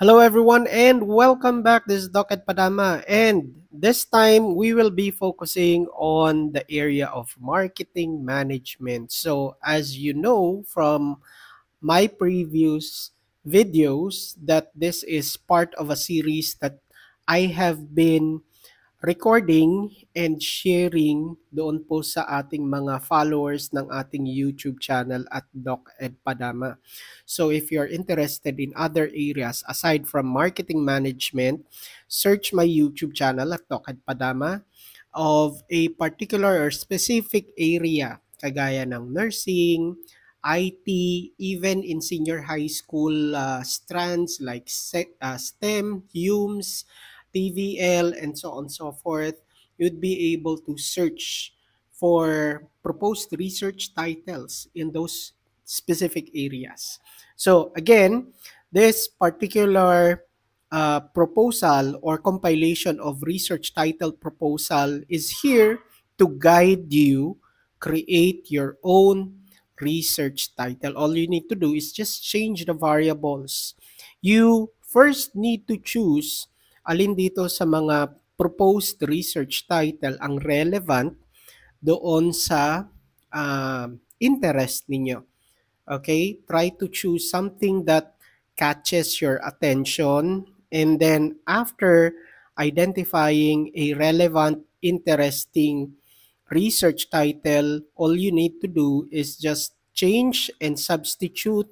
Hello everyone and welcome back. This is Doc at Padama, and this time we will be focusing on the area of marketing management. So as you know from my previous videos that this is part of a series that I have been recording and sharing doon po sa ating mga followers ng ating YouTube channel at Doc Ed Padama. So if you're interested in other areas aside from marketing management, search my YouTube channel at Doc Ed Padama of a particular or specific area kagaya ng nursing, IT, even in senior high school strands like STEM, HUMS, TVL, and so on and so forth, you'd be able to search for proposed research titles in those specific areas. So again, this particular proposal or compilation of research title proposal is here to guide you create your own research title. All you need to do is just change the variables. You first need to choose alin dito sa mga proposed research title ang relevant doon sa interest ninyo. Okay? Try to choose something that catches your attention, and then after identifying a relevant, interesting research title, all you need to do is just change and substitute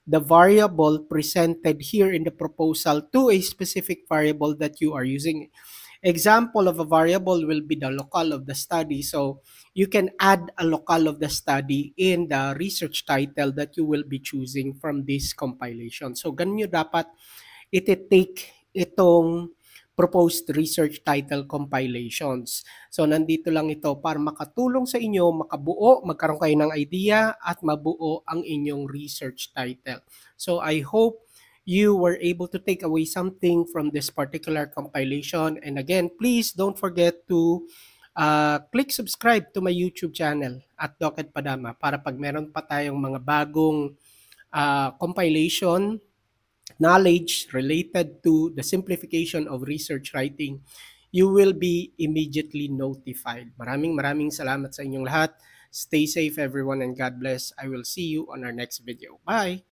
the variable presented here in the proposal to a specific variable that you are using. Example of a variable will be the locale of the study. So you can add a locale of the study in the research title that you will be choosing from this compilation. So ganun nyo dapat iti-take itong proposed research title compilations. So nandito lang ito para makatulong sa inyo, makabuo, magkaroon kayo ng idea at mabuo ang inyong research title. So I hope you were able to take away something from this particular compilation. And again, please don't forget to click subscribe to my YouTube channel at Doc Ed Padama para pag meron pa tayong mga bagong compilation knowledge related to the simplification of research writing, you will be immediately notified. Maraming salamat sa inyong lahat. Stay safe everyone and God bless. I will see you on our next video. Bye!